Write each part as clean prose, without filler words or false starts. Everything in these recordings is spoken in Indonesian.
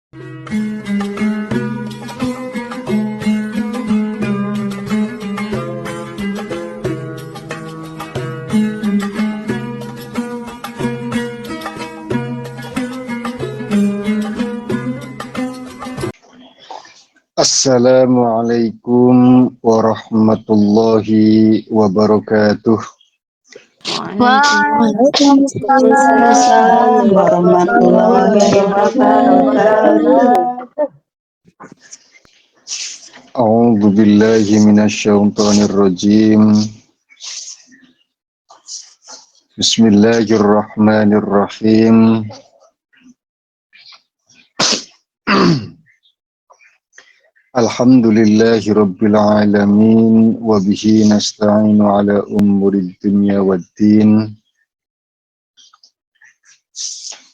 Assalamualaikum warahmatullahi wabarakatuh. Waalaikumsalam warahmatullahi wabarakatuh. A'udzu billahi minasyaitonir rajim. Bismillahirrahmanirrahim. Alhamdulillahi rabbil alamin wa bihi nasta'inu ala umurid dunya waddin.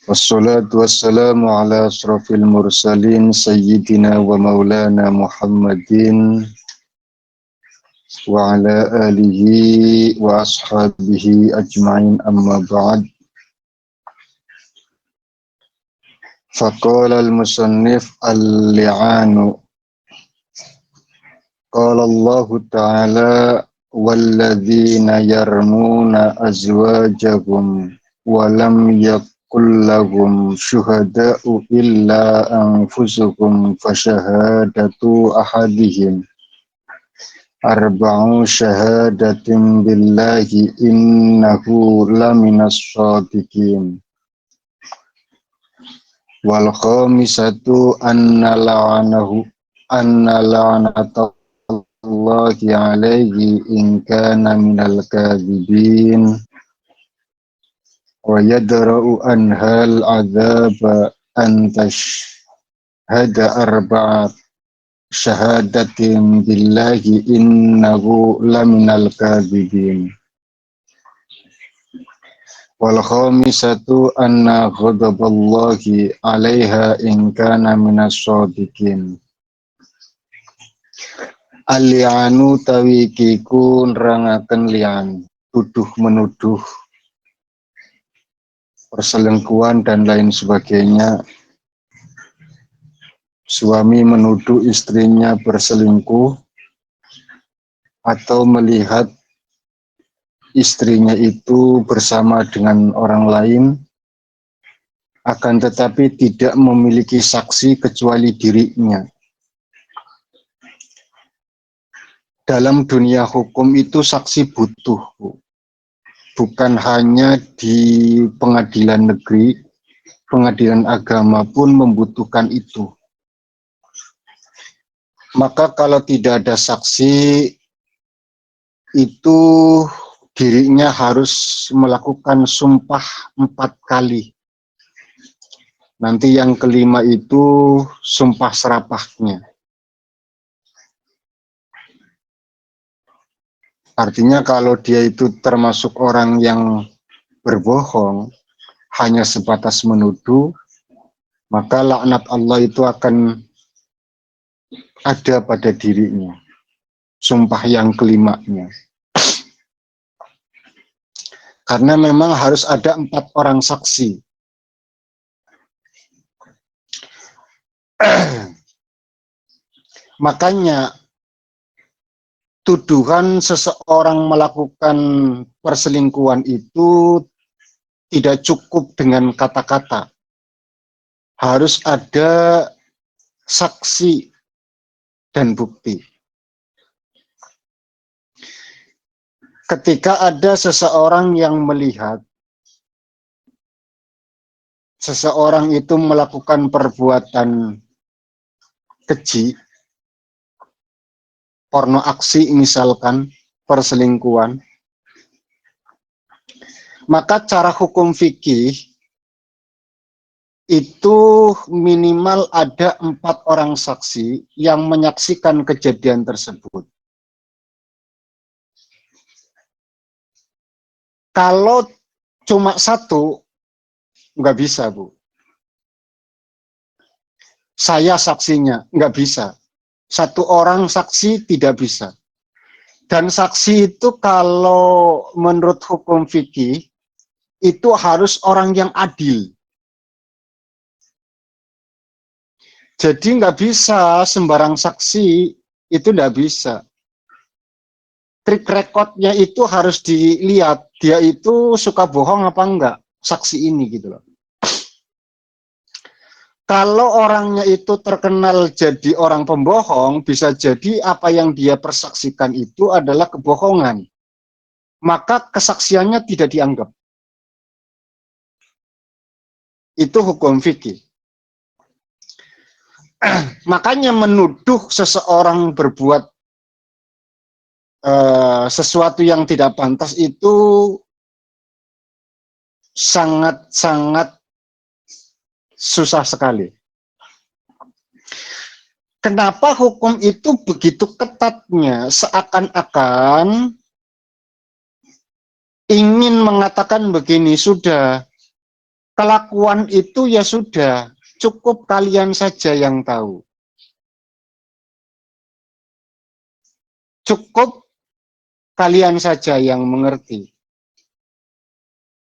Wassalatu wassalamu ala asrafil mursalin sayyidina wa maulana Muhammadin wa ala alihi wa ashabihi ajma'in, amma ba'd. Faqala al-musannif al-li'anu qala Allah ta'ala walladzina yarmuna azwajahum wa lam kullahum syuhada'u illa anfusuhum fasyahadatu ahadihim arba'u syahadatin billahi innahu laminas shadiqin wal khamisatu anna la'natallahi alaihi in kana minal kadhibin wa yadra'u anhal adzaba an tashhada arba'at syahadatin billahi innahu laminal kadhibin wal khamisatu anna ghadaballahi 'alaiha in kana minas shadiqin. Al-li'anu tawikiku nerangaken li'an, tuduh menuduh, perselingkuhan dan lain sebagainya. Suami menuduh istrinya berselingkuh atau melihat istrinya itu bersama dengan orang lain, akan tetapi tidak memiliki saksi kecuali dirinya. Dalam dunia hukum itu saksi butuh, bukan hanya di pengadilan negeri, pengadilan agama pun membutuhkan itu. Maka kalau tidak ada saksi, itu dirinya harus melakukan sumpah 4 kali. Nanti yang kelima itu sumpah serapahnya. Artinya kalau dia itu termasuk orang yang berbohong, hanya sebatas menuduh, maka laknat Allah itu akan ada pada dirinya. Sumpah yang kelimanya. Karena memang harus ada 4 orang saksi. Makanya tuduhan seseorang melakukan perselingkuhan itu tidak cukup dengan kata-kata. Harus ada saksi dan bukti. Ketika ada seseorang yang melihat seseorang itu melakukan perbuatan keji, porno aksi misalkan, perselingkuhan, maka cara hukum fikih itu minimal ada 4 orang saksi yang menyaksikan kejadian tersebut. Kalau cuma 1, nggak bisa, Bu. Saya saksinya, nggak bisa. 1 orang saksi tidak bisa. Dan saksi itu kalau menurut hukum fikih itu harus orang yang adil. Jadi nggak bisa sembarang saksi, itu nggak bisa. Trik recordnya itu harus dilihat, dia itu suka bohong apa enggak, saksi ini gitu loh. Kalau orangnya itu terkenal jadi orang pembohong, bisa jadi apa yang dia persaksikan itu adalah kebohongan. Maka kesaksiannya tidak dianggap. Itu hukum fikih. Makanya menuduh seseorang berbuat sesuatu yang tidak pantas itu sangat-sangat susah sekali. Kenapa hukum itu begitu ketatnya? Seakan-akan ingin mengatakan begini, sudah, kelakuan itu ya sudah, cukup kalian saja yang tahu. Cukup kalian saja yang mengerti.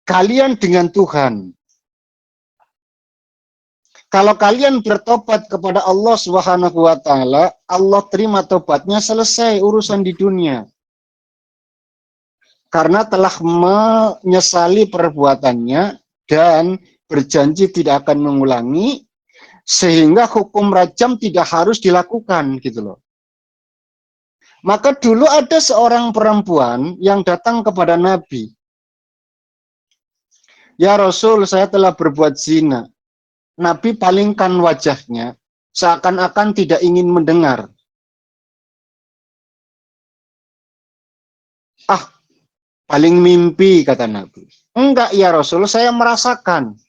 Kalian dengan Tuhan. Kalau kalian bertobat kepada Allah Subhanahu wa taala, Allah terima tobatnya, selesai urusan di dunia. Karena telah menyesali perbuatannya dan berjanji tidak akan mengulangi, sehingga hukum rajam tidak harus dilakukan gitu loh. Maka dulu ada seorang perempuan yang datang kepada Nabi. Ya Rasul, saya telah berbuat zina. Nabi palingkan wajahnya, seakan-akan tidak ingin mendengar. Ah, paling mimpi, kata Nabi. Enggak ya Rasul, saya merasakan.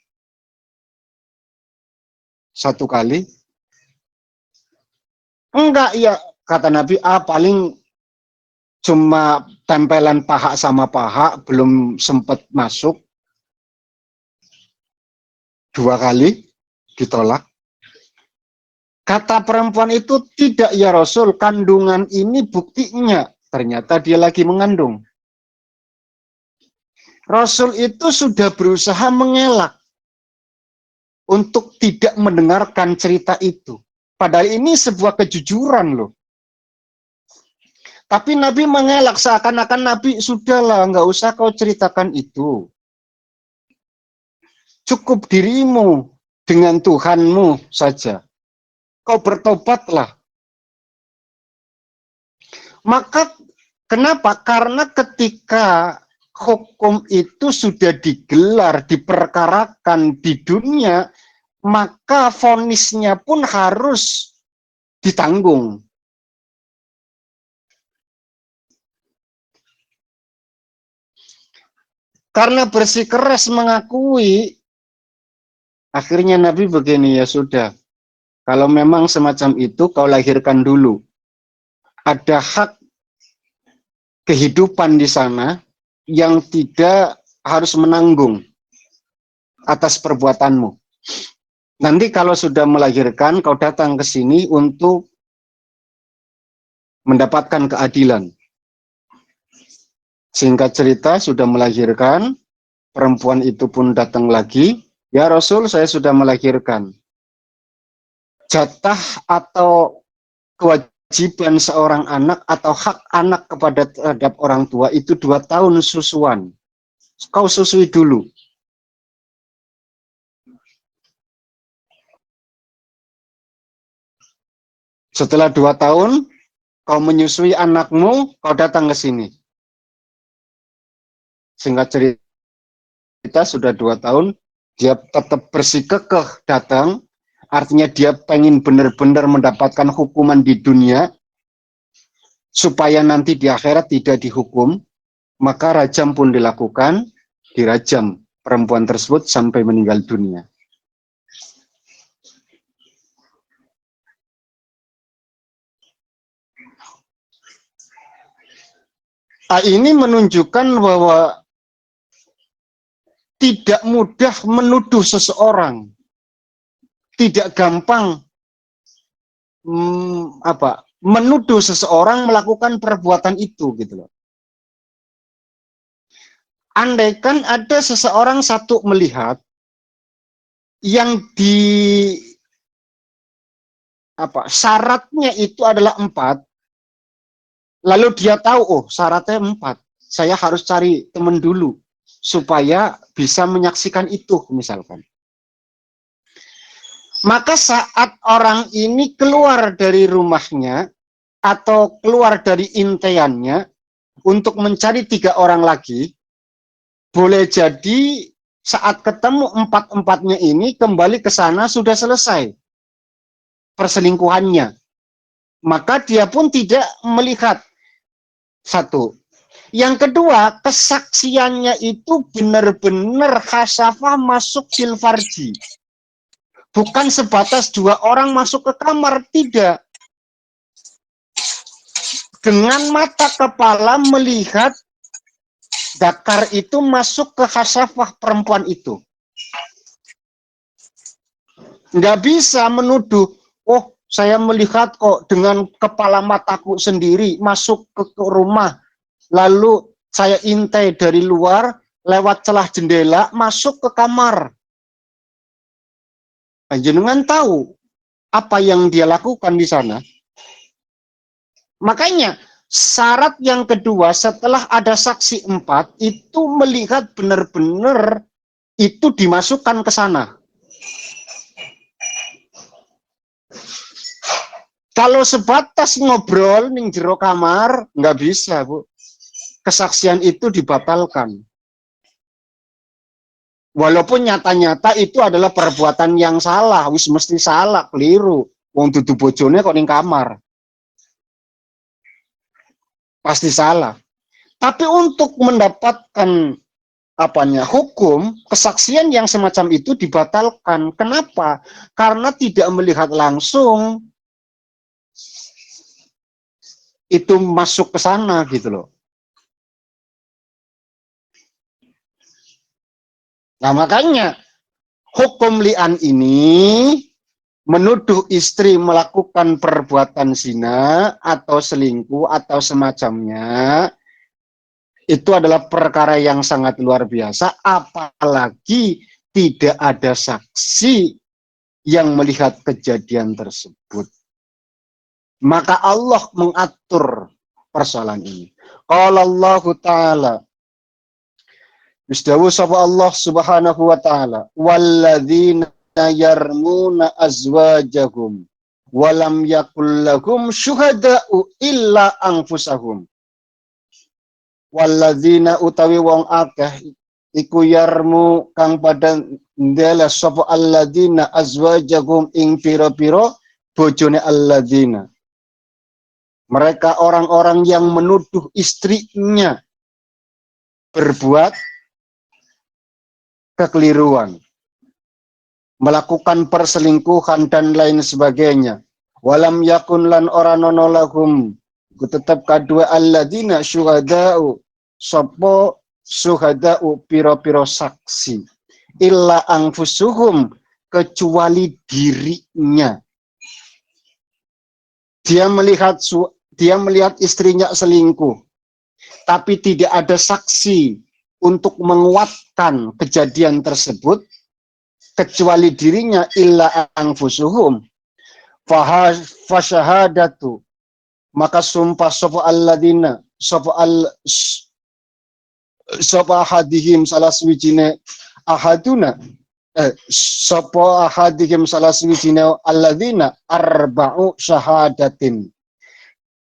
Satu kali. Enggak ya, kata Nabi, paling cuma tempelan paha sama paha, belum sempat masuk. Dua kali, ditolak. Kata perempuan itu, tidak ya Rasul, kandungan ini buktinya. Ternyata dia lagi mengandung. Rasul itu sudah berusaha mengelak untuk tidak mendengarkan cerita itu. Padahal ini sebuah kejujuran loh. Tapi Nabi mengelak, seakan-akan Nabi, sudahlah, nggak usah kau ceritakan itu. Cukup dirimu dengan Tuhanmu saja. Kau bertobatlah. Maka kenapa? Karena ketika hukum itu sudah digelar, diperkarakan di dunia, maka vonisnya pun harus ditanggung. Karena bersikeras mengakui, akhirnya Nabi begini, ya sudah, kalau memang semacam itu, kau lahirkan dulu. Ada hak kehidupan di sana yang tidak harus menanggung atas perbuatanmu. Nanti kalau sudah melahirkan, kau datang ke sini untuk mendapatkan keadilan. Singkat cerita, sudah melahirkan, perempuan itu pun datang lagi, ya Rasul, saya sudah melahirkan. Jatah atau kewajiban seorang anak atau hak anak kepada terhadap orang tua itu 2 tahun susuan. Kau susui dulu. Setelah 2 tahun, kau menyusui anakmu, kau datang ke sini. Singkat cerita, sudah 2 tahun, dia tetap bersikekeh datang, artinya dia pengen benar-benar mendapatkan hukuman di dunia, supaya nanti di akhirat tidak dihukum, maka rajam pun dilakukan, dirajam perempuan tersebut sampai meninggal dunia. Ini menunjukkan bahwa tidak mudah menuduh seseorang, tidak gampang menuduh seseorang melakukan perbuatan itu gitu loh. Andaikan ada seseorang satu melihat yang syaratnya itu adalah 4, lalu dia tahu, oh syaratnya 4, saya harus cari teman dulu supaya bisa menyaksikan itu misalkan. Maka saat orang ini keluar dari rumahnya atau keluar dari intaiannya untuk mencari 3 orang lagi, boleh jadi saat ketemu 4-empatnya ini kembali ke sana sudah selesai perselingkuhannya. Maka dia pun tidak melihat. Satu. Yang kedua, kesaksiannya itu benar-benar khasafah masuk silfarji. Bukan sebatas 2 orang masuk ke kamar, tidak. Dengan mata kepala melihat dakar itu masuk ke khasafah perempuan itu. Nggak bisa menuduh, oh saya melihat kok dengan kepala mataku sendiri masuk ke rumah, lalu saya intai dari luar, lewat celah jendela, masuk ke kamar. Jenengan tahu apa yang dia lakukan di sana. Makanya syarat yang kedua setelah ada saksi 4 itu melihat benar-benar itu dimasukkan ke sana. Kalau sebatas ngobrol ning jero kamar nggak bisa, Bu. Kesaksian itu dibatalkan. Walaupun nyata-nyata itu adalah perbuatan yang salah, wis mesti salah, keliru. Wong dudu bojone kok ning kamar. Pasti salah. Tapi untuk mendapatkan hukum, kesaksian yang semacam itu dibatalkan. Kenapa? Karena tidak melihat langsung itu masuk ke sana gitu loh. Nah, makanya hukum li'an ini menuduh istri melakukan perbuatan zina atau selingkuh atau semacamnya, itu adalah perkara yang sangat luar biasa, apalagi tidak ada saksi yang melihat kejadian tersebut. Maka Allah mengatur persoalan ini. Qala Allah Ta'ala, Bisdawu sapa Allah Subhanahu wa Ta'ala, walladzina yarmuna azwajahum walam yakul lahum syuhada'u illa anfusahum. Walladzina utawi wong akeh iku yarmu kang pada ndela sapa alladzina azwajahum ing pira-pira bojone alladzina. Mereka orang-orang yang menuduh istrinya berbuat kekeliruan, melakukan perselingkuhan dan lain sebagainya. Walam yakun lan ora nono lahum tetap kadua alladzina syuhada'u sapa syuhada'u piro-piro saksi illa anfusuhum kecuali dirinya. Dia melihat istrinya selingkuh, tapi tidak ada saksi untuk menguatkan kejadian tersebut kecuali dirinya illa anfusuhum fasyahadatu, maka sumpah sapa alladzina sapa hadihim salah suwijine ahaduna sapa ahadihim salah suwijine alladzina arba'u syahadatin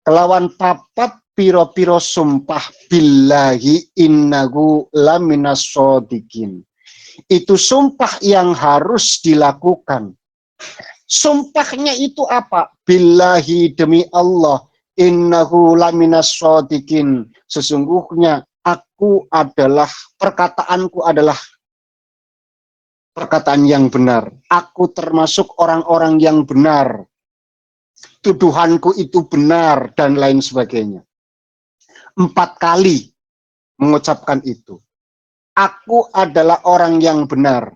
kelawan papat piro-piro sumpah billahi innahu laminas shodiqin. Itu sumpah yang harus dilakukan. Sumpahnya itu apa? Billahi, demi Allah, innahu laminas shodiqin. Sesungguhnya perkataanku adalah perkataan yang benar. Aku termasuk orang-orang yang benar. Tuduhanku itu benar dan lain sebagainya. 4 kali mengucapkan itu. Aku adalah orang yang benar.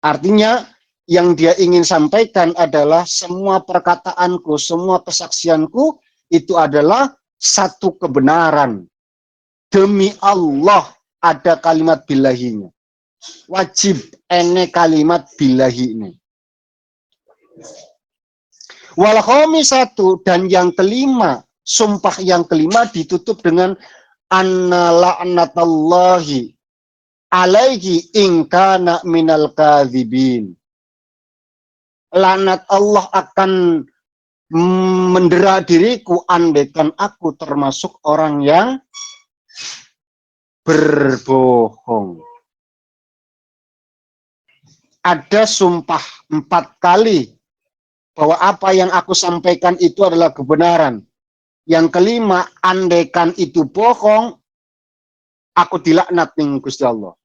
Artinya yang dia ingin sampaikan adalah semua perkataanku, semua kesaksianku itu adalah satu kebenaran. Demi Allah ada kalimat billahinya. Wajib ene kalimat billahi ini. Wal khamisatu, dan yang kelima, sumpah yang kelima ditutup dengan anna la'natallahi alaihi in kana minal kadzibin. Laknat Allah akan mendera diriku andaikan aku termasuk orang yang berbohong. Ada sumpah 4 kali bahwa apa yang aku sampaikan itu adalah kebenaran. Yang kelima, andaikan itu bohong, aku dilaknat ning Gusti Allah.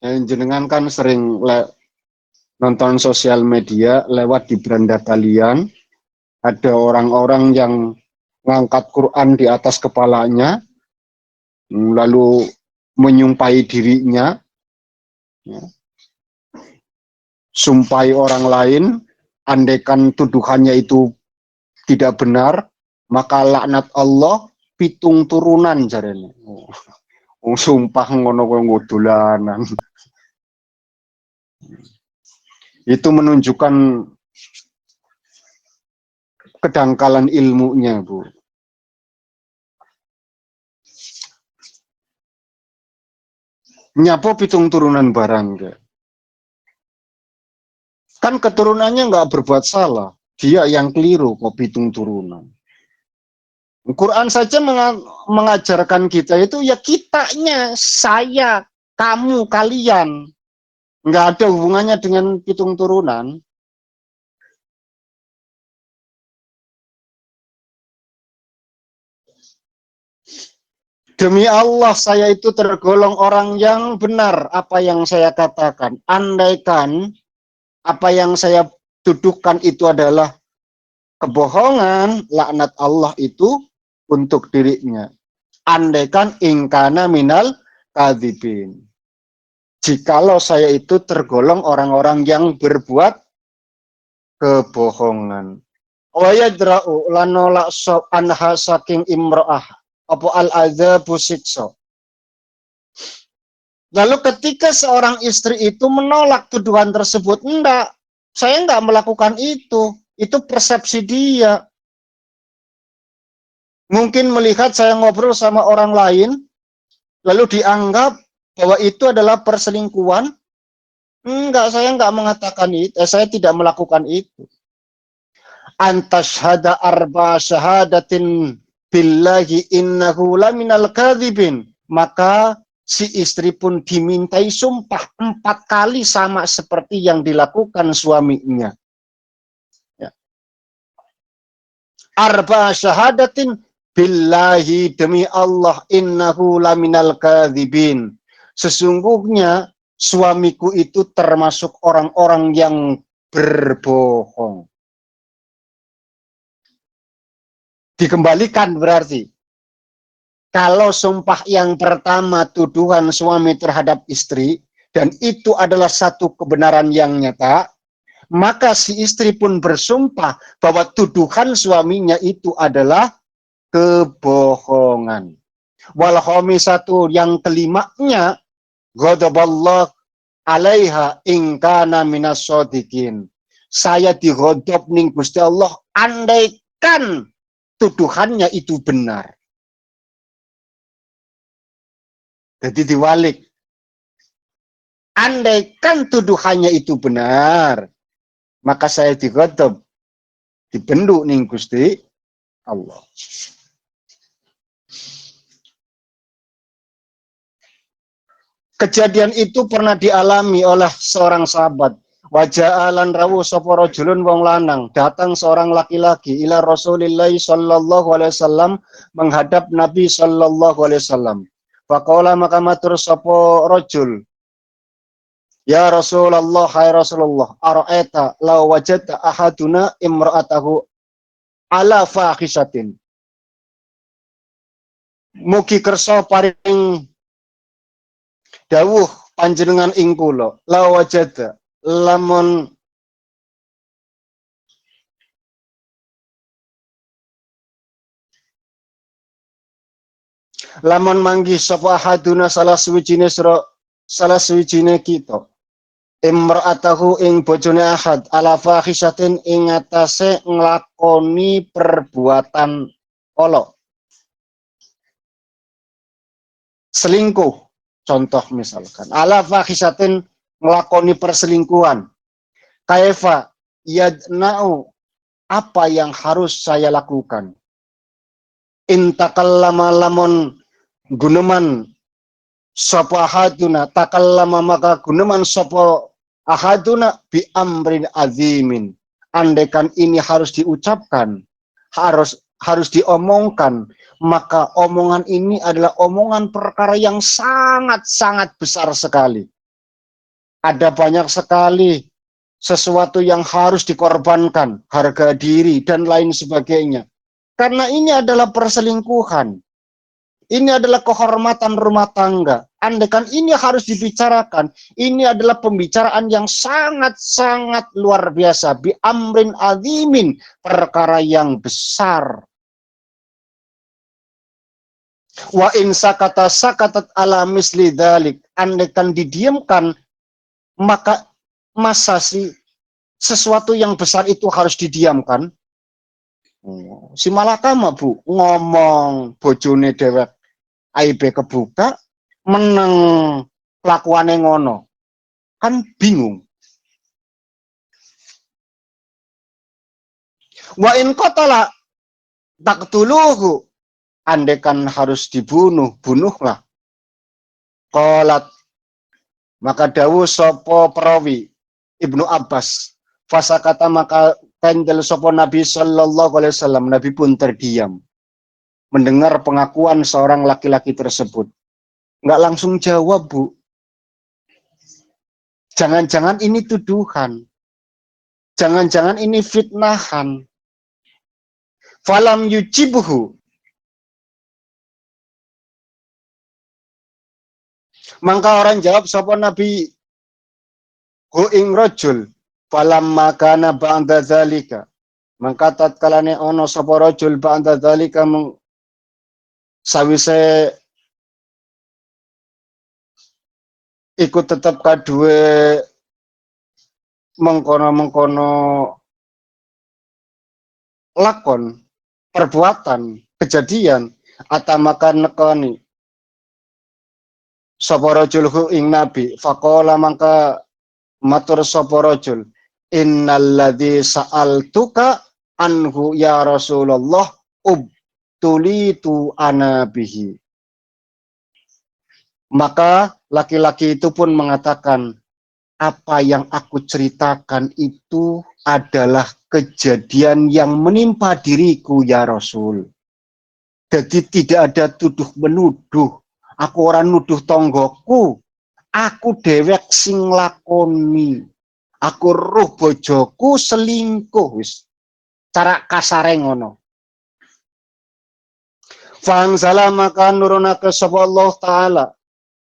Jenengan kan sering nonton sosial media lewat di beranda kalian, ada orang-orang yang ngangkat Quran di atas kepalanya, lalu menyumpahi dirinya, sumpahi orang lain, andaikan tuduhannya itu tidak benar, maka laknat Allah pitung turunan jarene. Sumpah ngono kowe ngudulanan. Itu menunjukkan kedangkalan ilmunya, Bu. Nyapo pitung turunan barang ke? Kan keturunannya nggak berbuat salah. Dia yang keliru kok pitung turunan. Quran saja mengajarkan kita itu ya kitanya, saya, kamu, kalian. Nggak ada hubungannya dengan pitung turunan. Demi Allah, saya itu tergolong orang yang benar apa yang saya katakan. Andaikan apa yang saya tuduhkan itu adalah kebohongan, laknat Allah itu untuk dirinya. Andaikan ingkana minal kadzibin. Jikalau saya itu tergolong orang-orang yang berbuat kebohongan. Wa yadra'u lanolak so anha saking imro'ah. Apa al-adzabu siksa. Lalu ketika seorang istri itu menolak tuduhan tersebut, enggak, saya enggak melakukan itu persepsi dia. Mungkin melihat saya ngobrol sama orang lain, lalu dianggap bahwa itu adalah perselingkuhan. Enggak, saya enggak mengatakan itu, saya tidak melakukan itu. Antashhada arba syahadatin billahi innahu laminal kadzibin. Maka si istri pun dimintai sumpah 4 kali sama seperti yang dilakukan suaminya. Ya. Arba syahadatin billahi, demi Allah, innahu laminal kadzibin. Sesungguhnya suamiku itu termasuk orang-orang yang berbohong. Dikembalikan berarti. Kalau sumpah yang pertama tuduhan suami terhadap istri, dan itu adalah satu kebenaran yang nyata, maka si istri pun bersumpah bahwa tuduhan suaminya itu adalah kebohongan. Wal khamisatu, yang kelimanya, ghadaballah alaiha in kana minas shodiqin. Saya dighadab ning Gusti Allah andaikan tuduhannya itu benar. Jadi diwalik. Andaikan tuduhannya itu benar, maka saya dighadab, dibenduk ning Gusti Allah. Kejadian itu pernah dialami oleh seorang sahabat. Waja'alan rawu sapa rajulun wong lanang, datang seorang laki-laki ila Rasulillah sallallahu alaihi wasallam, menghadap Nabi sallallahu alaihi wasallam. Faqala, maka matur sapa rajul, ya Rasulullah, hai Rasulullah, ara'aita law wajadta ahaduna imra'atahu ala fahishatin. Mugi kersa paring dawuh panjenengan ing kula, law wajadta lamun manggih sapa ahaduna salah suwijine kita imra'atahu ing bojone Ahad ala fahishatin ing atase nglakoni perbuatan ala. Selingkuh, contoh misalkan ala fahishatin nglakoni perselingkuhan. Kaifa yadna'u, apa yang harus saya lakukan? Intakallama lamun guneman sapa ahaduna, takallama maka guneman sapa ahaduna bi amrin azimin. Andaikan ini harus diucapkan, harus diomongkan, maka omongan ini adalah omongan perkara yang sangat-sangat besar sekali. Ada banyak sekali sesuatu yang harus dikorbankan, harga diri dan lain sebagainya. Karena ini adalah perselingkuhan. Ini adalah kehormatan rumah tangga. Andaikan ini harus dibicarakan, ini adalah pembicaraan yang sangat-sangat luar biasa. Bi amrin azimin, perkara yang besar. Wa in sakata sakatat ala misli dzalik. Andaikan didiamkan, maka masa sih sesuatu yang besar itu harus didiamkan? Si malakama bu ngomong bojone dewek aibe kebuka, meneng kelakuane ngono, kan bingung. Wa in qatala taqtuluhu, andaikan harus dibunuh, bunuhlah. Qalat, maka dawuh sapa perawi Ibnu Abbas, fasakata maka kendel sapa Nabi sallallahu alaihi wasallam, Nabi pun terdiam mendengar pengakuan seorang laki-laki tersebut. Nggak langsung jawab, Bu. Jangan-jangan ini tuduhan. Jangan-jangan ini fitnahan. Falam yujibuhu. Maka orang jawab sapa Nabi, hu ing rajul, falam makana ba'da zalika. Maka tatkalane ono sapa rajul ba'da zalika sawise ikut tetap kadue mengkono-mengkono lakon, perbuatan, kejadian, atamakan nekoni sapa rajul hu ing Nabi, faqala maka matur sapa rajul, innalladzi sa'altuka anhu ya Rasulullah ubtulitu ana bihi. Maka laki-laki itu pun mengatakan, apa yang aku ceritakan itu adalah kejadian yang menimpa diriku ya Rasul. Jadi tidak ada tuduh menuduh. Aku orang nuduh tonggoku. Aku dewek sing lakoni. Aku ruh bojoku selingkuh. Cara kasare ngono. Fa'anzala maka nurunake sapa Allah Ta'ala.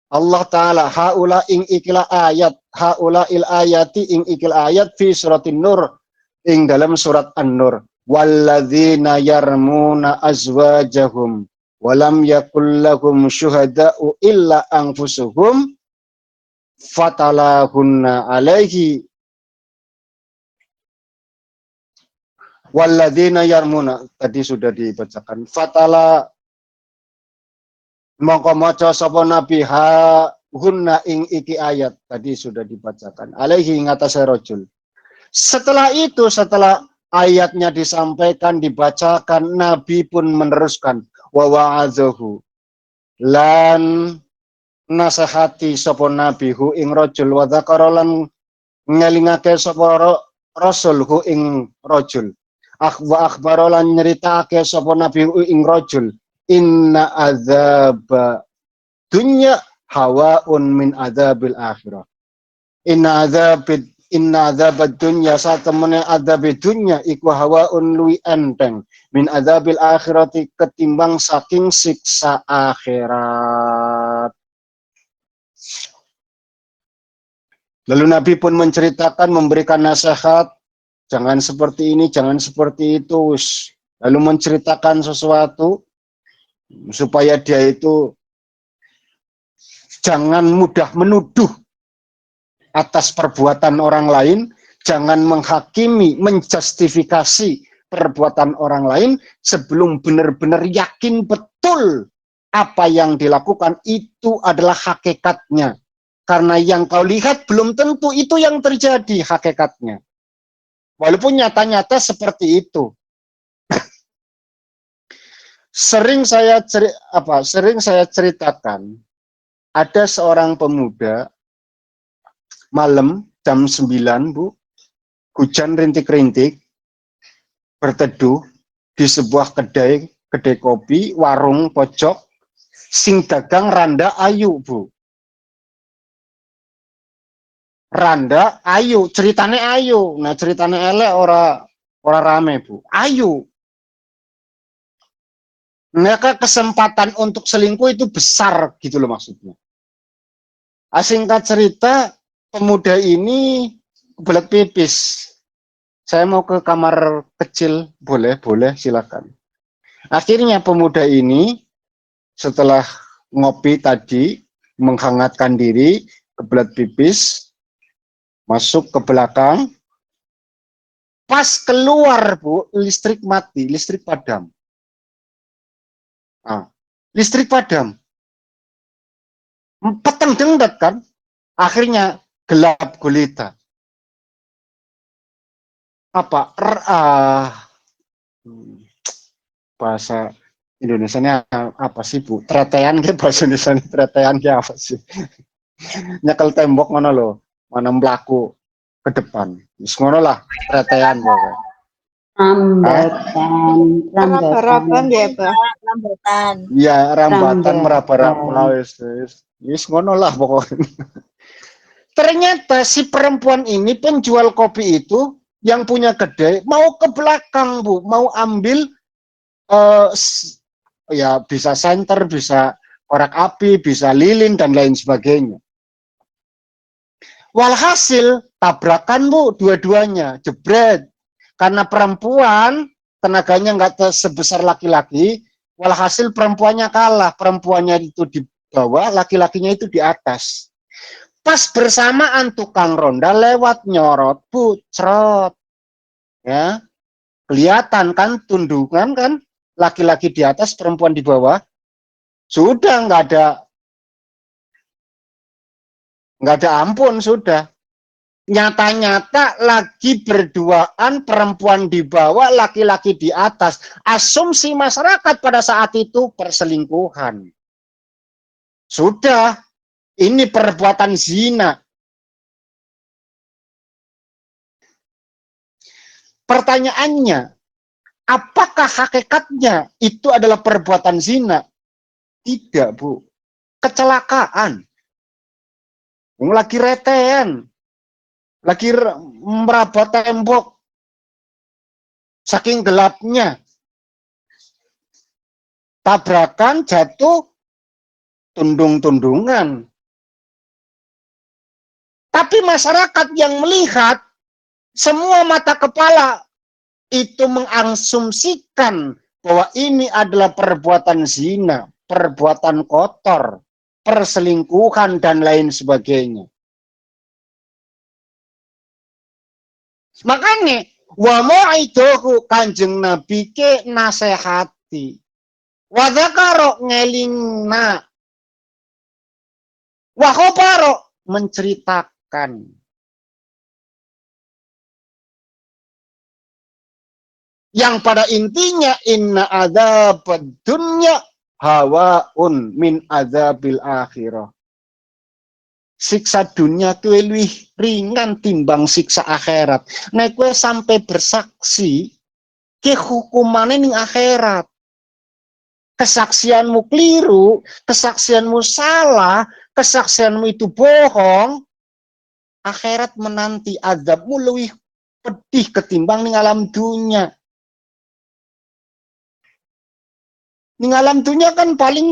Allah Ta'ala haula ing ikil ayat, haula il ayati ing ikil ayat fi suratin nur, ing dalam surat An-Nur. Walladzina yarmuna azwajahum walam yakul lahum syuhada'u illa anfusuhum fatalahunna alaihi. Walladzina yarmuna, tadi sudah dibacakan. Fatala mongko maca sapa nabi ha hunna ing iki ayat, tadi sudah dibacakan. Alaihi ngatasé rajul. Setelah itu, setelah ayatnya disampaikan, dibacakan, Nabi pun meneruskan wa wa'adzahu, lan nasihati sapa nabi hu ing rajul, wa dzakara lan ngelingake sapa rasul hu ing rajul, wa akhbara lan nyeritake sapa nabi hu ing rajul, inna azab dunya hawaun min azabil akhirah. Inna azab dunya satemene azab dunya iku hawaun luwi enteng min azabil akhirati ketimbang saking siksa akhirat. Lalu Nabi pun menceritakan, memberikan nasihat, jangan seperti ini, jangan seperti itu. Lalu menceritakan sesuatu supaya dia itu jangan mudah menuduh. atas perbuatan orang lain, jangan menghakimi, menjustifikasi perbuatan orang lain sebelum benar-benar yakin betul apa yang dilakukan itu adalah hakikatnya. Karena yang kau lihat belum tentu itu yang terjadi hakikatnya. Walaupun nyata-nyata seperti itu. Sering saya ceritakan, ada seorang pemuda malam jam 9, Bu, hujan rintik-rintik, berteduh di sebuah kedai kopi, warung pojok, sing dagang randa ayu, Bu. Randa ayu, ceritane ayu. Nah, ceritane elek ora rame, Bu. Ayu. Maka kesempatan untuk selingkuh itu besar gitu loh maksudnya. Singkat cerita, pemuda ini kebelet pipis. Saya mau ke kamar kecil, boleh, silakan. Akhirnya pemuda ini setelah ngopi tadi, menghangatkan diri, kebelet pipis, masuk ke belakang, pas keluar, Bu, listrik mati, listrik padam. Nah, listrik padam. Peteng dengdet kan, akhirnya gelap gulita. Apa? Bahasa Indonesianya apa sih, Bu? Tretean ke bahasa Indonesia, tretean ke apa sih? Nyekel tembok mana lo, mana melaku ke depan. Ngono lah, tretean pokoknya. Rambatan ya, Pak. Rambatan. Ya, rambatan meraba-raba wis ngono lah pokoknya. Ternyata si perempuan ini penjual kopi itu yang punya kedai mau ke belakang, Bu, mau ambil ya bisa senter, bisa korek api, bisa lilin dan lain sebagainya. Walhasil tabrakan, Bu, dua-duanya jebret. Karena perempuan tenaganya nggak sebesar laki-laki, walhasil perempuannya kalah. Perempuannya itu di bawah, laki-lakinya itu di atas. Pas bersamaan tukang ronda lewat nyorot, Bu, cerot. Ya, kelihatan kan tundungan kan, laki-laki di atas, perempuan di bawah. Sudah nggak ada ampun, sudah. Nyata-nyata lagi berduaan, perempuan di bawah, laki-laki di atas. Asumsi masyarakat pada saat itu perselingkuhan. Sudah, ini perbuatan zina. Pertanyaannya, apakah hakikatnya itu adalah perbuatan zina? Tidak, Bu. Kecelakaan. Lagi retean. Lagi meraba tembok. Saking gelapnya. Tabrakan, jatuh, tundung-tundungan. Tapi masyarakat yang melihat, semua mata kepala itu mengasumsikan bahwa ini adalah perbuatan zina, perbuatan kotor, perselingkuhan, dan lain sebagainya. Makanya, wa ma'idohu Kanjeng Nabi ke nasehati. Wa dzakara ngelingna. Wa khobaro menceritakan. Yang pada intinya inna adzabad dunya hawaun min adzabil akhirah. Siksa dunia tuh lebih ringan timbang siksa akhirat. Nek kowe sampai bersaksi ke hukumannya ning akhirat. Kesaksianmu keliru, kesaksianmu salah, kesaksianmu itu bohong, akhirat menanti azabmu lebih pedih ketimbang ning alam dunia. Ning alam dunia kan paling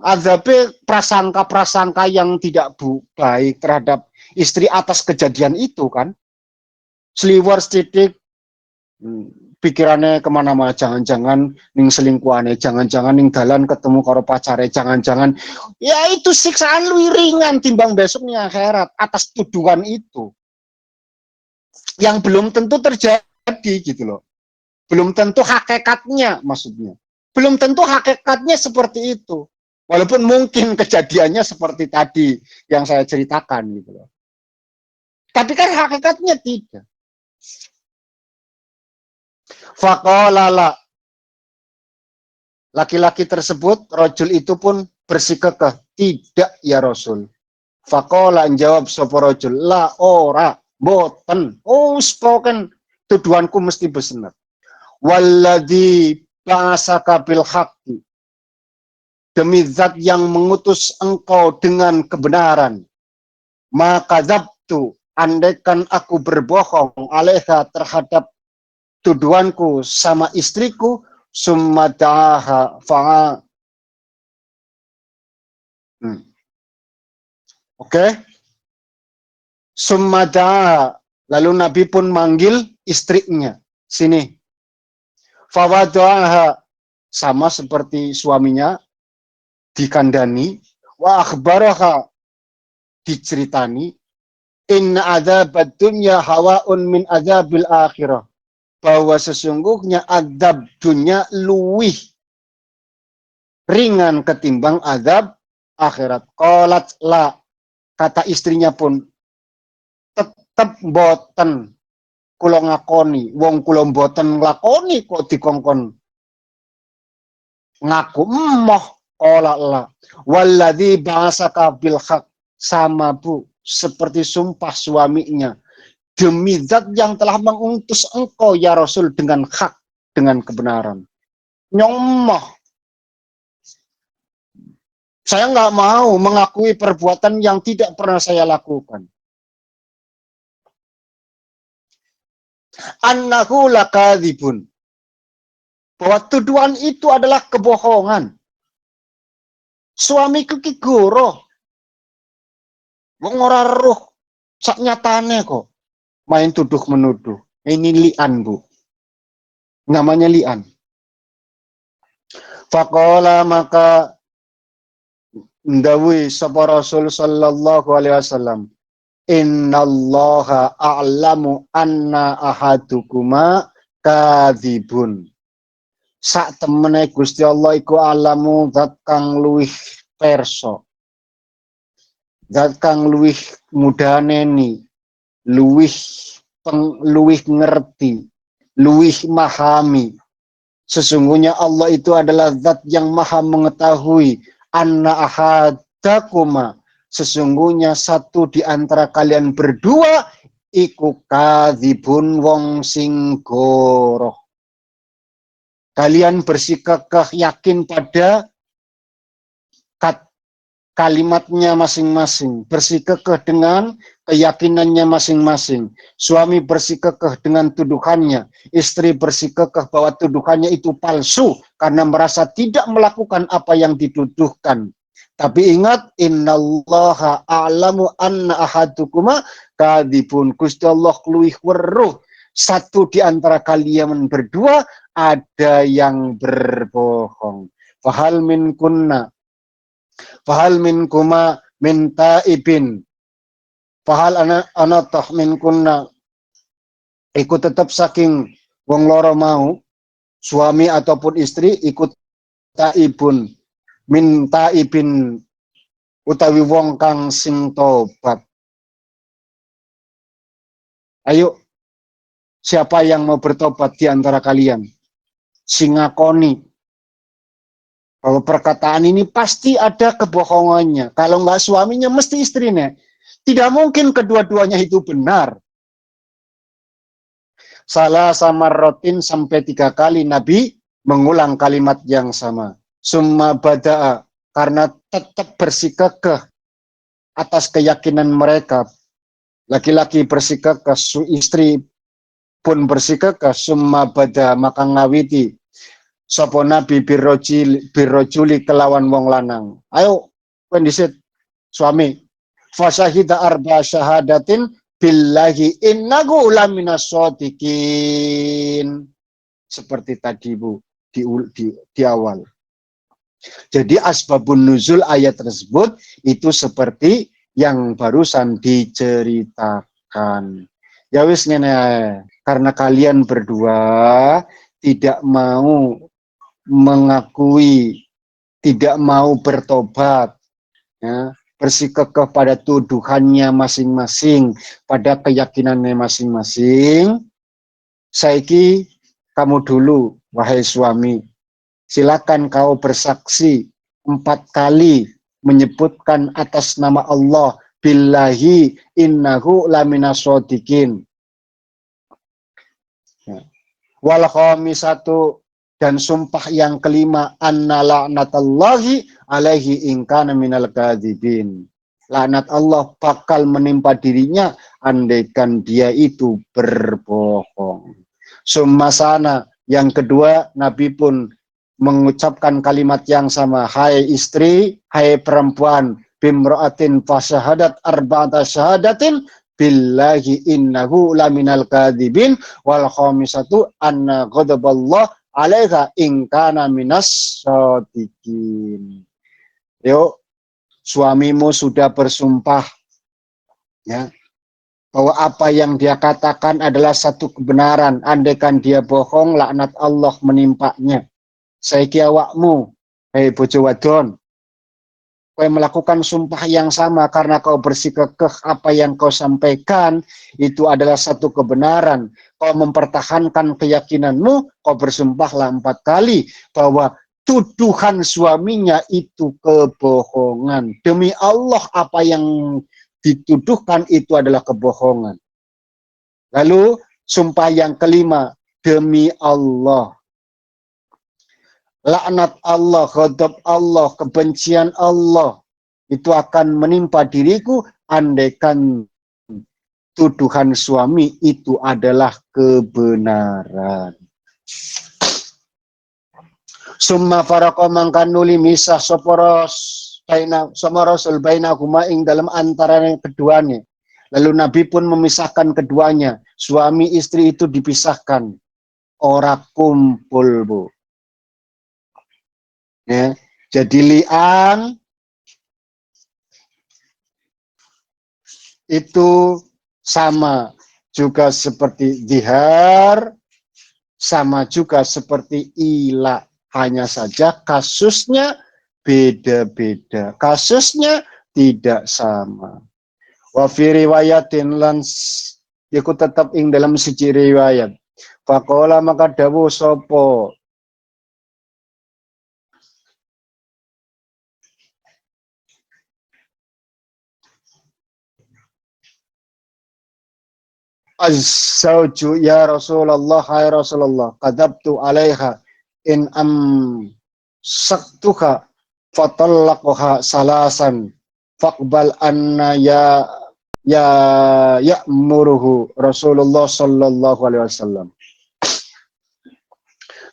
azabnya prasangka-prasangka yang tidak baik terhadap istri atas kejadian itu kan. Seliwer sedidik, pikirannya kemana-mana, jangan-jangan ning selingkuhane, jangan-jangan ning dalan ketemu karo pacare, jangan-jangan ya itu siksaan lu ringan timbang besok nih akhirat atas tuduhan itu yang belum tentu terjadi gitu loh, belum tentu hakikatnya, maksudnya belum tentu hakikatnya seperti itu, walaupun mungkin kejadiannya seperti tadi yang saya ceritakan gitu loh, tapi kan hakikatnya tidak. Faqala, laki-laki tersebut, rajul itu pun bersikeras, tidak ya Rasul. Faqala jawab sapa rajul, la ora, boten. Oh, spoken tuduhanku mesti benar. Walladzi ba'asaka bil haqqi, demi zat yang mengutus engkau dengan kebenaran. Maka zabtu, andaikan aku berbohong alaiha terhadap tuduhanku sama istriku, summadaha fa'a. Oke. Summadaha, lalu Nabi pun manggil istrinya. Sini. Fawadhaha, sama seperti suaminya, dikandani. Wa akhbaraha, diceritani. Inna adzabad dunya hawaun min adzabil akhirah, bahwa sesungguhnya azab dunia luwih ringan ketimbang azab akhirat. Qalat la, kata istrinya pun, tetep boten kula ngakoni, wong kula boten nglakoni kok dikongkon ngaku emoh. Qala la, walladzi ba'asaka bil haq, sama Bu, seperti sumpah suaminya, demi zat yang telah mengutus engkau ya Rasul dengan hak, dengan kebenaran. Nyomoh, saya nggak mau mengakui perbuatan yang tidak pernah saya lakukan. Annahu lakadzibun, bahwa tuduhan itu adalah kebohongan. Suamiku ki goro, wong ora roh sak nyatane kok main tuduh menuduh. Ini li'an, Bu, namanya li'an. Faqala, maka ndawi sapa Rasul sallallahu alaihi wasallam, innallaha a'lamu anna ahadukuma kadzibun. Sak temene Gusti Allah iku alamu zat kang luwih perso, zat kang luwih mudaneni, luwih ngerti, luwih mahami. Sesungguhnya Allah itu adalah zat yang maha mengetahui. Anna ahadakuma, sesungguhnya satu di antara kalian berdua iku kadzibun, wong sing goroh. Kalian bersikap yakin pada kalimatnya masing-masing, bersikap dengan keyakinannya masing-masing. Suami bersikap dengan tuduhannya, istri bersikap bahwa tuduhannya itu palsu karena merasa tidak melakukan apa yang dituduhkan. Tapi ingat, innallaha a'lamu anna ahadukuma kadzibun. Gusti Allah luwih weruh satu di antara kalian berdua ada yang berbohong. Fahal min kuma min taibin, fahal anatoh min kunna, ikut tetap saking wong loro mau, suami ataupun istri, ikut taibun, min taibin, utawi wong kang sing tobat. Ayo, siapa yang mau bertobat di antara kalian? Singakoni bahwa perkataan ini pasti ada kebohongannya. Kalau nggak suaminya, mesti istrinya. Tidak mungkin kedua-duanya itu benar. Salah sama rotin sampai 3 kali Nabi mengulang kalimat yang sama. Summa bada'a, karena tetap bersikap atas keyakinan mereka. Laki-laki bersikap, istri pun bersikap, summa bada, maka ngawiti sapa Nabi birrojuli kelawan wong lanang. Ayo pendisit suami, fasyahida arba syahadatin billahi innahu laminas shodiqin. seperti tadi Bu di awal. Jadi asbabun nuzul ayat tersebut itu seperti yang barusan diceritakan. Ya wis ngene ae. Karena kalian berdua tidak mau mengakui, tidak mau bertobat, ya, bersikukuh pada tuduhannya masing-masing, pada keyakinannya masing-masing. Saiki kamu dulu, wahai suami, silakan kau bersaksi 4 kali menyebutkan atas nama Allah, billahi innahu laminasyodikin. Wal khamisatu, dan sumpah yang kelima, anna la'natallahi alaihi in kana minal kadzibin. Laknat Allah bakal menimpa dirinya andaikan dia itu berbohong. Summasana, yang kedua, Nabi pun mengucapkan kalimat yang sama, hai istri, hai perempuan, bimra'atin fasyahadat arba'ata syahadatin billahi innahu laminal kadzibin wal khamisatu anna ghadaballah 'alaiha in kana minas shadiqin. Yuk, suamimu sudah bersumpah, ya, bahwa apa yang dia katakan adalah satu kebenaran. Andaikan dia bohong, laknat Allah menimpanya. Saiki awakmu, hei bojo wadon, kau melakukan sumpah yang sama karena kau bersikukuh apa yang kau sampaikan itu adalah satu kebenaran. Kau mempertahankan keyakinanmu, kau bersumpahlah 4 kali bahwa tuduhan suaminya itu kebohongan. Demi Allah apa yang dituduhkan itu adalah kebohongan. Lalu sumpah yang kelima, demi Allah, laknat Allah, ghadab Allah, kebencian Allah itu akan menimpa diriku andaikan tuduhan suami itu adalah kebenaran. Summa faraqo mangkan nuli misah soporos baina sama rasul baina huma ing dalam antara keduanya. Lalu Nabi pun memisahkan keduanya. Suami istri itu dipisahkan. Ora kumpul, Bu. Ya, jadi li'an itu sama juga seperti zihar, sama juga seperti ila, hanya saja kasusnya beda-beda, kasusnya tidak sama. Wa fi riwayatin lan iku tetap ing dalam siji riwayat. Faqala maka dawuh sapa az-zawju ya Rasulullah, hai Rasulullah, qadabtu alaiha in saktuha fatallaqaha salasan faqbal anna ya'muruhu Rasulullah sallallahu alaihi wasallam.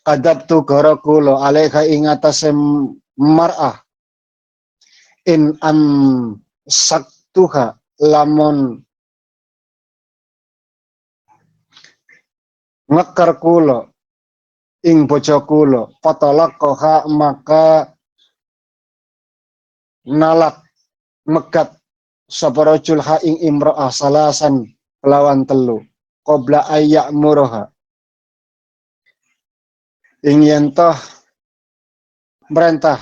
Qadabtu garakulo alaiha ing atase mar'ah in saktuha lamun ngekar kula ing bojo kula fatallaqaha maka nalak megat sapa rajul ha ing imra'ah salasan lawan telu qabla ayya murha ing yen toh merintah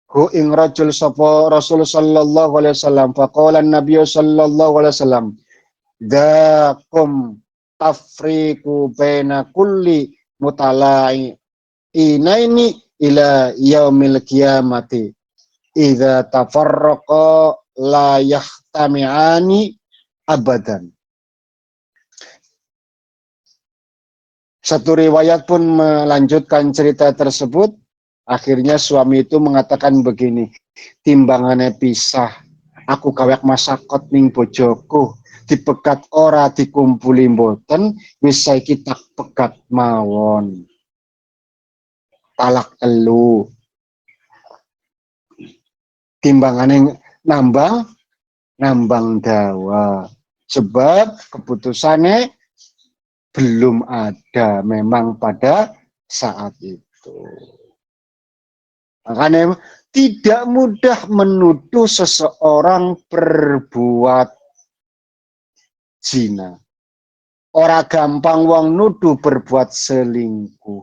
hu ing rajul sapa Rasul sallallahu alaihi wasallam faqala an-nabiy sallallahu alaihi wasallam dakum tafriqu baina kulli mutalai inaini ila yaumil qiyamati idza tafarraqa la yahtami'ani abadan. Satu riwayat pun melanjutkan cerita tersebut. Akhirnya suami itu mengatakan begini, timbangannya pisah, aku kawek masakot ning bojoku, dipegat ora dikumpuli mboten, wis saiki tak pegat mawon. Talak telu. Timbangane nambang dawa. Sebab keputusannya belum ada memang pada saat itu. Makanya tidak mudah menuduh seseorang berbuat zina. Ora gampang wong nuduh berbuat selingkuh.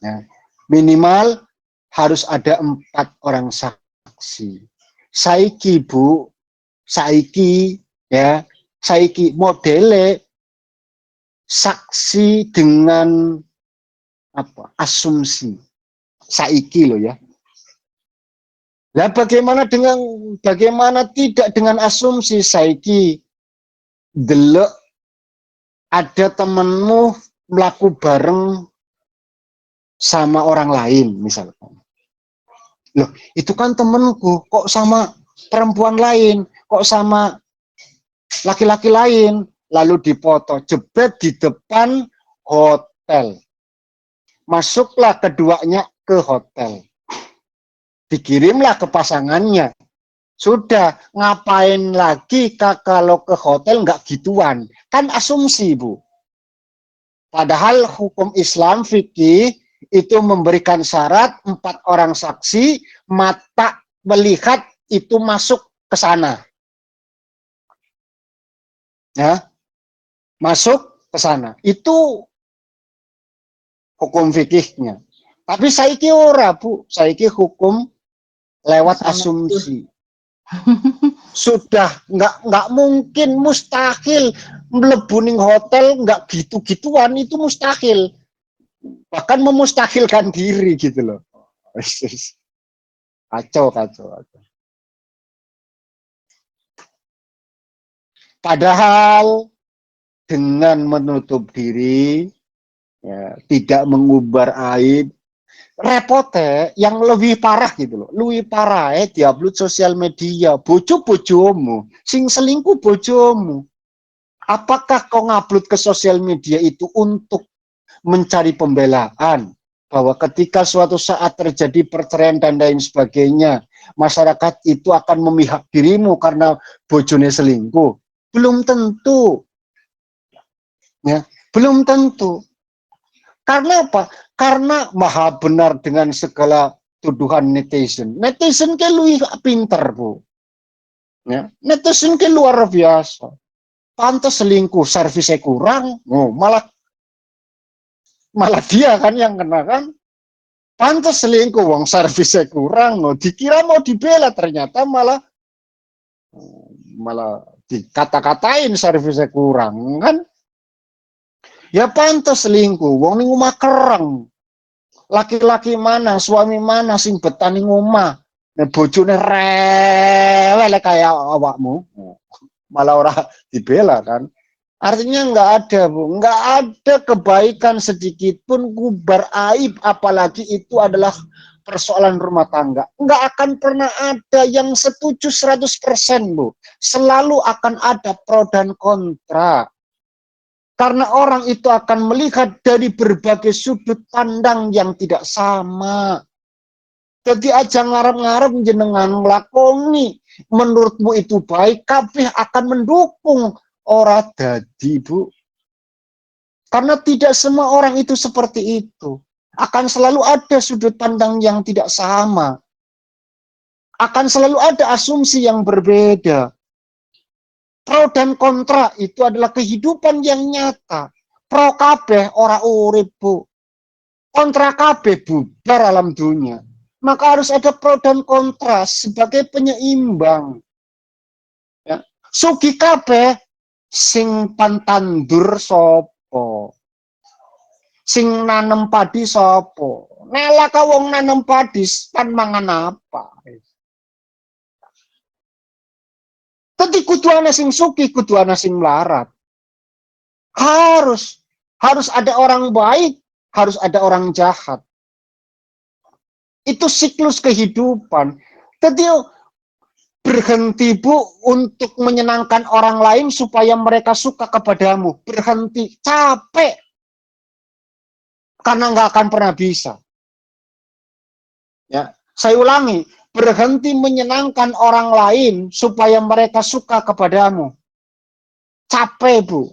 Ya. Minimal harus ada 4 orang saksi. Saiki Bu, saiki ya, saiki modele saksi dengan apa? Asumsi. Saiki loh ya. Nah, bagaimana tidak dengan asumsi saiki delok ada temenmu melaku bareng sama orang lain misalkan. Loh, itu kan temenku, kok sama perempuan lain, kok sama laki-laki lain, lalu dipoto, jebret di depan hotel. Masuklah keduanya ke hotel. Dikirimlah ke pasangannya. Sudah, ngapain lagi kalau ke hotel nggak gituan? Kan asumsi, Bu. Padahal hukum Islam fikih itu memberikan syarat 4 orang saksi, mata melihat itu masuk ke sana. Ya, masuk ke sana. Itu hukum fikihnya. Tapi saiki ora, Bu. Saiki hukum lewat asumsi. Sudah nggak mungkin, mustahil melebuning hotel nggak gitu-gituan, itu mustahil. Bahkan memustahilkan diri gitu loh. Kacau. Padahal dengan menutup diri, ya, tidak mengumbar aib, repote yang lebih parah gitu loh. Lebih parah diupload sosial media, bojo-bojomu, sing selingkuh bojomu. Apakah kau ngupload ke sosial media itu untuk mencari pembelaan bahwa ketika suatu saat terjadi perceraian dan lain sebagainya, masyarakat itu akan memihak dirimu karena bojone selingkuh? Belum tentu. Ya, belum tentu. Karena apa? Karena maha benar dengan segala tuduhan netizen. Netizen ke luwih pinter, Bu. Ya, netizen ke luar biasa. Pantes selingkuh, servisnya kurang. Oh, malah dia kan yang kena kan. Pantes selingkuh, wong servisnya kurang. Oh, dikira mau dibela, ternyata malah dikata-katain servisnya kurang kan. Ya pantes selingkuh, wong ning omah kereng. Laki-laki mana, suami mana sing betah ning omah. Nek bojone rewel kayak awakmu, malah ora dibela kan. Artinya nggak ada, Bu, nggak ada kebaikan sedikit pun gubar aib, apalagi itu adalah persoalan rumah tangga. Nggak akan pernah ada yang setuju 100%, Bu. Selalu akan ada pro dan kontra. Karena orang itu akan melihat dari berbagai sudut pandang yang tidak sama. Jadi aja ngarep-ngarep jenengan nglakoni menurutmu itu baik, kabeh akan mendukung. Ora dadi, Bu. Karena tidak semua orang itu seperti itu. Akan selalu ada sudut pandang yang tidak sama. Akan selalu ada asumsi yang berbeda. Pro dan kontra itu adalah kehidupan yang nyata. Pro kabeh ora urip, Bu. Kontra kabeh bubar alam dunia. Maka harus ada pro dan kontra sebagai penyeimbang. Ya. Sugi kabeh sing pantandur sopo. Sing nanem padi sopo. Nela ka wong nanem padi pan mangan apa. Tapi kudu ana sing suki, kudu ana sing melarat. Harus ada orang baik, harus ada orang jahat. Itu siklus kehidupan. Jadi berhenti, Bu, untuk menyenangkan orang lain supaya mereka suka kepadamu. Berhenti, capek. Karena nggak akan pernah bisa. Ya, saya ulangi, berhenti menyenangkan orang lain supaya mereka suka kepadamu. Capek, Bu.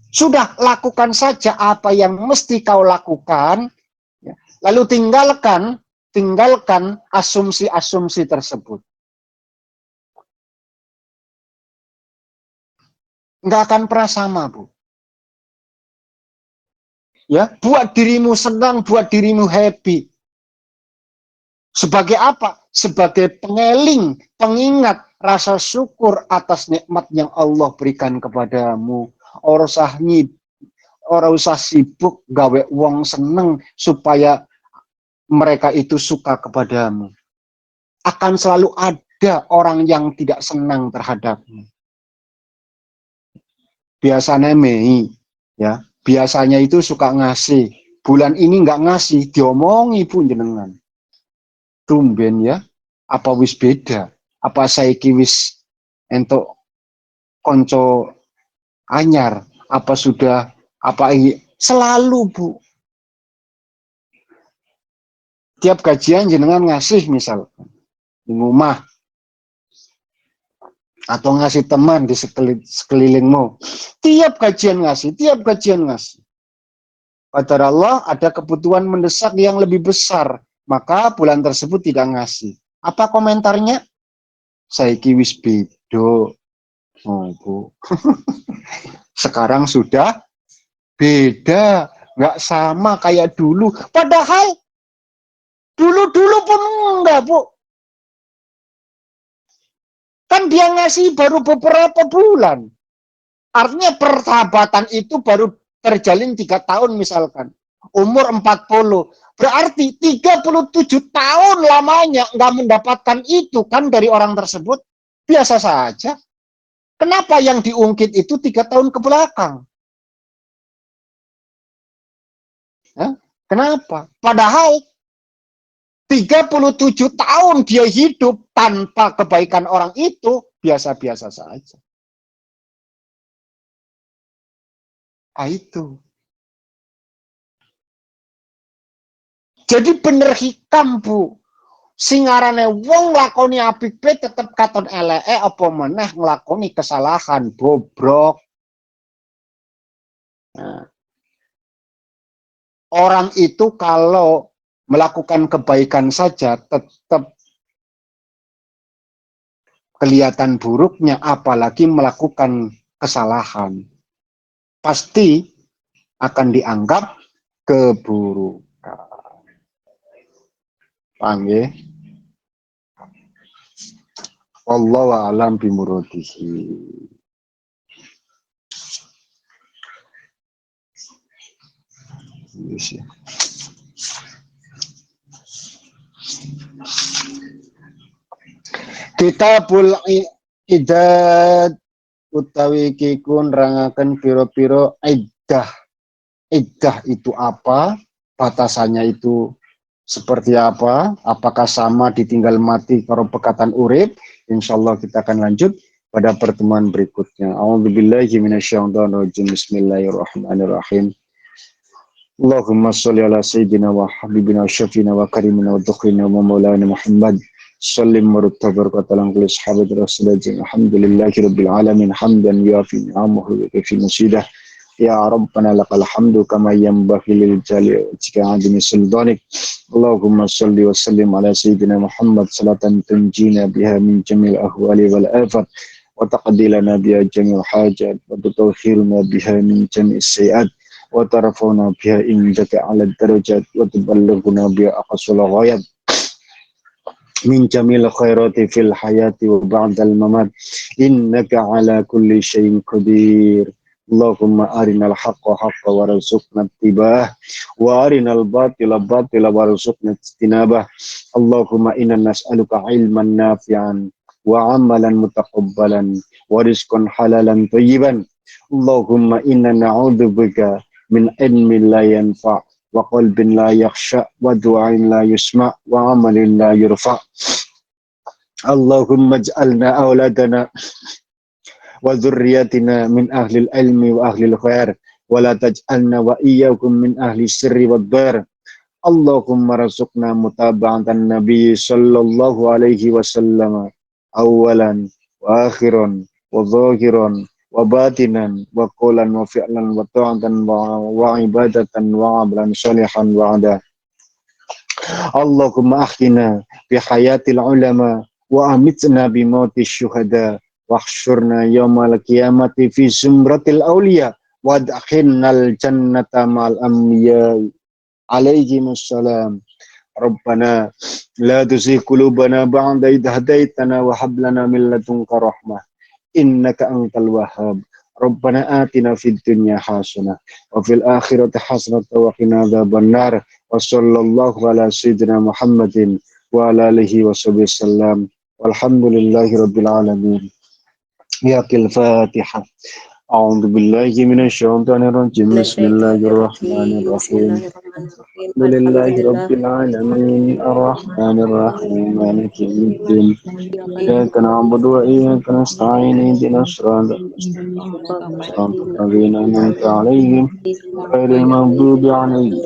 Sudah, lakukan saja apa yang mesti kau lakukan, ya. Lalu tinggalkan asumsi-asumsi tersebut. Nggak akan pernah sama, Bu. Ya, buat dirimu senang, buat dirimu happy. Sebagai apa? Sebagai pengeling, pengingat rasa syukur atas nikmat yang Allah berikan kepadamu. Orang usah sibuk gawe wong seneng supaya mereka itu suka kepadamu. Akan selalu ada orang yang tidak senang terhadapmu. Biasanya Mei, ya, biasanya itu suka ngasih. Bulan ini nggak ngasih, diomongi pun jenengan. Tumben ya, apa wis beda? Apa saiki wis entuk konco anyar? Apa sudah apa selalu, Bu. Tiap gajian jenengan ngasih misal di rumah atau ngasih teman di sekelilingmu. Tiap gajian ngasih. Kata Allah ada kebutuhan mendesak yang lebih besar, maka bulan tersebut tidak ngasih. Apa komentarnya? Saiki wis bedo. Oh, Bu. Sekarang sudah beda, nggak sama kayak dulu. Padahal dulu-dulu pun enggak, Bu. Kan dia ngasih baru beberapa bulan. Artinya persahabatan itu baru terjalin 3 tahun misalkan. Umur 40. Berarti 37 tahun lamanya nggak mendapatkan itu kan dari orang tersebut. Biasa saja. Kenapa yang diungkit itu 3 tahun ke belakang? Hah? Kenapa? Padahal 37 tahun dia hidup tanpa kebaikan orang itu biasa-biasa saja. Itu. Jadi bener hikam, Bu. Singarane wong nglakoni apik be tetep katon eleke apa meneh nglakoni kesalahan bobrok. Nah, orang itu kalau melakukan kebaikan saja tetap kelihatan buruknya, apalagi melakukan kesalahan. Pasti akan dianggap keburukan. Paham ya? Wallahu a'lam bimuradihi. Yes, ya. Kitabul Iddad utawi kikun rangaken piro-piro iddah. Iddah itu apa? Batasannya itu seperti apa? Apakah sama ditinggal mati karo pekatan urip? Insyaallah kita akan lanjut pada pertemuan berikutnya. A'udzubillahi minasyaitonirrajim. Bismillahirrahmanirrahim. Allahumma sholli ala sayyidina wa habibina wa syafina wa karimina wa dhukrina wa maulana Muhammad. Sallim murtabar qatalan qul sahabat rasulullah. Alhamdulillahi rabbil alamin hamdan yafi ni'amahu wa kafi musidah. Ya Rabbana lakal hamdu kama yanbaghi lil jalali wa azimi sultanik. Allahumma shalli wa sallim ala sayyidina Muhammad salatan tunjina biha min jamil ahwali wal afat wa taqdilana biha jamil hajat wa tutawkhiruna biha min jamil sayiat wa tarafuna biha indaka ala darajat wa tuballighuna biha aqsal ghayat min jamil khairati fil hayati wa ba'dal mamat innaka ala kulli syai'in qadir. Allahumma arinal haqqa haqqa warzuqna ittiba'ah wa arinal batila batila warzuqna ijtinabah. Allahumma inna nas'aluka ilman nafi'an wa amalan mutaqabbalan wa rizqan halalan thayyiban. Allahumma inna na'udzubika min ilmin la yanfa' wa qalbin la yakhsha wa du'ain la yusma' wa amalin la yurfa'. Allahumma ij'alna awladana wa dzurriyyatina min ahlil ilmi wa ahlil khair wa la taj'alna wa iyyakum min ahli sirri wad dar. Allahumma razuqna mutaba'atan nabiy sallallahu alaihi wasallam awalan wa akhiran wa zahiran wa batinan wa qulan wa fi'lan wa ta'atan wa ibadatan wa amalan sholihan wa ada. Allahumma akhina bi hayatil ulama wa amitna bi mautis syuhada wa khsyurna yawmal qiyamati fi zumratil awliya wa adkhilnal jannata ma'al anbiya alaihi wassalam. Rabbana la tuzigh qulubana ba'da idh hadaitana wa hab lana min ladunka rahmah innaka antal wahhab. Rabbana atina fid dunya hasanah wa fil akhirati hasanah wa qina adzabannar. Wa sallallahu ala sayyidina Muhammadin wa ala alihi washabihi sallam. Walhamdulillahi rabbil alamin. Ya kil Fatihah. A'udzu billahi minasyaitonir rajim. Bismillahirrahmanirrahim. Bismillahirrahmanirrahim. Alhamdulillahi rabbil alamin. Alhamdulillahirrahmanirrahim. Arrahmanir rahim. Maliki Iyyaka إياك نعبد وإياك نستعين اهدنا الصراط na'budu wa صراط iyyaka الذين أنعمت عليهم غير المغضوب عليهم.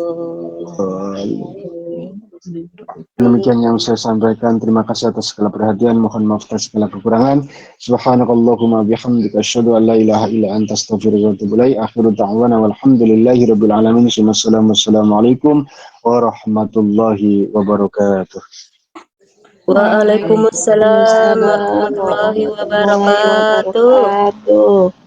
Demikian yang saya sampaikan. Terima kasih atas segala perhatian. Mohon maaf atas segala kekurangan. Subhanakallahumma bihamdika asyhadu an la ilaha illa anta astaghfiruka wa atubu ilaik. Akhiru da'wana walhamdulillahi rabbil alamin. Wassalamualaikum warahmatullahi wabarakatuh. Waalaikumsalam Waalaikumsalam warahmatullahi warahmatullahi wabarakatuh. wabarakatuh.